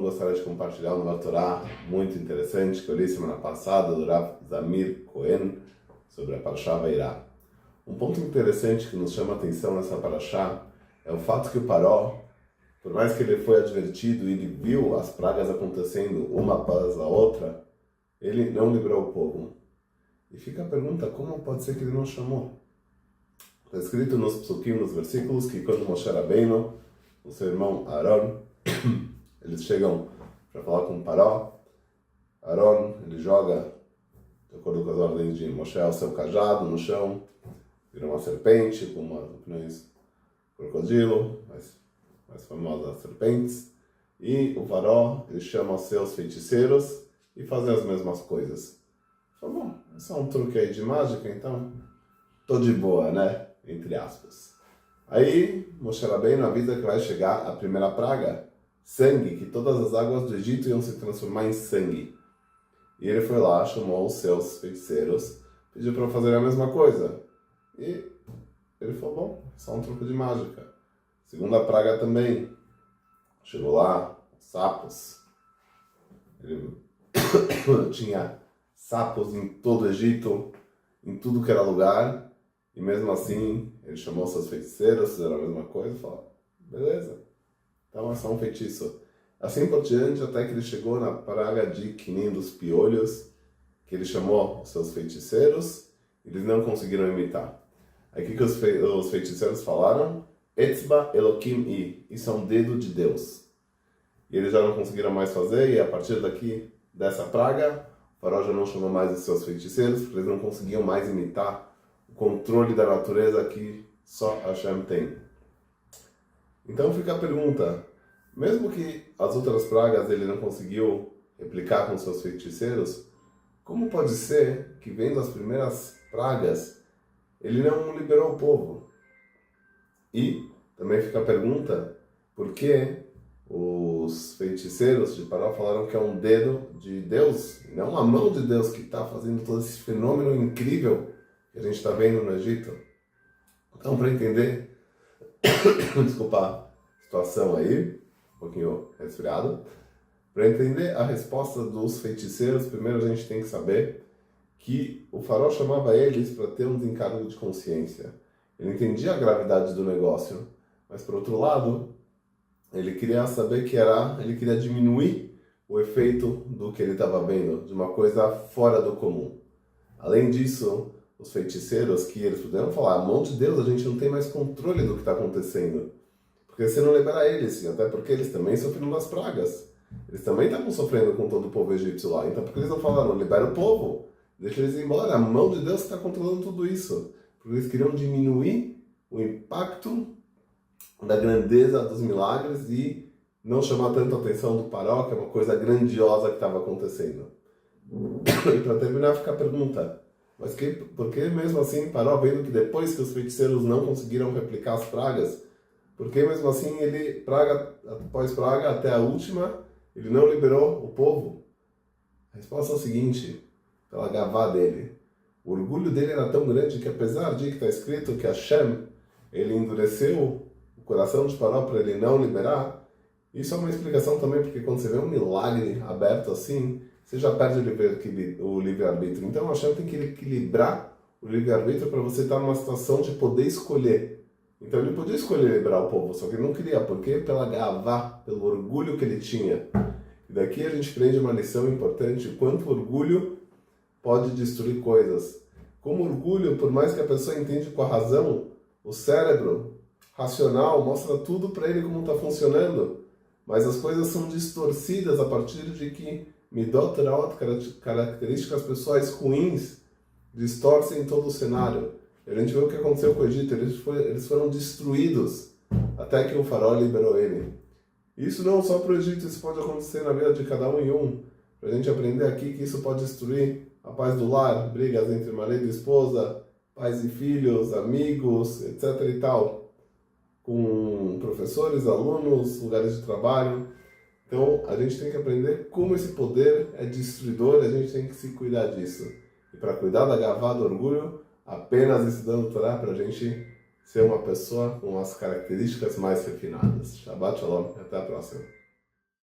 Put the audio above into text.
gostaria de compartilhar uma Torá muito interessante que eu li semana passada do Rav Zamir Cohen sobre a Parashá Vairá. Um ponto interessante que nos chama a atenção nessa Parashá é o fato que o Paró, por mais que ele foi advertido e ele viu as pragas acontecendo uma após a outra, ele não livrou o povo. E fica a pergunta, como pode ser que ele não chamou? Está escrito nos psukim, nos versículos, que quando Moshe Rabbeinu, o seu irmão Aaron, eles chegam para falar com o Paró, Aaron, ele joga, de acordo com as ordens de Moshe, o seu cajado no chão, vira uma serpente com umas opiniões crocodilo, mais famosas serpentes, e o Paró, ele chama os seus feiticeiros e fazem as mesmas coisas. Falou, bom, é só um truque aí de mágica, então tô de boa, né? Entre aspas. Aí, Moshe Rabbeinu avisa que vai chegar a primeira praga, sangue, que todas as águas do Egito iam se transformar em sangue. E ele foi lá, chamou os seus feiticeiros, pediu para fazer a mesma coisa. E ele falou, bom, só um truque de mágica. Segunda praga também. Chegou lá, sapos. Ele tinha sapos em todo o Egito, em tudo que era lugar. E mesmo assim, ele chamou seus feiticeiros, fizeram a mesma coisa e falou, beleza, então é só um feitiço. Assim por diante, até que ele chegou na praga de Quinim dos piolhos, que ele chamou os seus feiticeiros, e eles não conseguiram imitar. Aí o que os feiticeiros falaram? Etzba Elokim I, isso é um dedo de Deus. E eles já não conseguiram mais fazer, e a partir dessa praga, o Faraó já não chamou mais os seus feiticeiros, porque eles não conseguiam mais imitar o controle da natureza que só Hashem tem. Então fica a pergunta, mesmo que as outras pragas ele não conseguiu replicar com seus feiticeiros, como pode ser que vendo as primeiras pragas, ele não liberou o povo? E também fica a pergunta, por que os feiticeiros de Paró falaram que é um dedo de Deus, não a mão de Deus que está fazendo todo esse fenômeno incrível que a gente está vendo no Egito? Então, para entender, desculpa a situação aí, um pouquinho resfriado, para entender a resposta dos feiticeiros, primeiro a gente tem que saber que o Faraó chamava eles para ter um desencargo de consciência. Ele entendia a gravidade do negócio, mas por outro lado, ele queria saber ele queria diminuir o efeito do que ele estava vendo, de uma coisa fora do comum. Além disso, os feiticeiros, que eles puderam falar, a mão de Deus, a gente não tem mais controle do que está acontecendo. Porque você não libera eles, até porque eles também sofreram das pragas. Eles também estavam sofrendo com todo o povo egípcio lá. Então por que eles não falaram, libera o povo, deixa eles ir embora, a mão de Deus está controlando tudo isso. Porque eles queriam diminuir o impacto da grandeza dos milagres e não chamar tanto a atenção do Paró, que é uma coisa grandiosa que estava acontecendo. E para terminar, fica a pergunta, mas por que mesmo assim Paró, vendo que depois que os feiticeiros não conseguiram replicar as pragas, por que mesmo assim ele, praga após praga, até a última, ele não liberou o povo? A resposta é a seguinte, pela gavá dele. O orgulho dele era tão grande que, apesar de que está escrito que Hashem, ele endureceu o coração de Paró para ele não liberar, isso é uma explicação também, porque quando você vê um milagre aberto assim, você já perde o livre-arbítrio. Então Hashem tem que equilibrar o livre-arbítrio para você estar numa situação de poder escolher. Então ele podia escolher liberar o povo, só que ele não queria, porque pela gavá, pelo orgulho que ele tinha. E daqui a gente aprende uma lição importante, o quanto orgulho pode destruir coisas. Como orgulho, por mais que a pessoa entende com a razão, o cérebro racional mostra tudo para ele como está funcionando, mas as coisas são distorcidas a partir de que midot raot, características pessoais ruins, distorcem todo o cenário. A gente vê o que aconteceu com o Egito, eles foram destruídos até que o Faraó liberou ele. Isso não só para o Egito, isso pode acontecer na vida de cada um e um. Para a gente aprender aqui que isso pode destruir a paz do lar, brigas entre marido e esposa, pais e filhos, amigos, etc. e tal, com professores, alunos, lugares de trabalho. Então, a gente tem que aprender como esse poder é destruidor e a gente tem que se cuidar disso. E para cuidar da gavá, do orgulho, apenas estudando Torá para a gente ser uma pessoa com as características mais refinadas. Shabbat Shalom, até a próxima.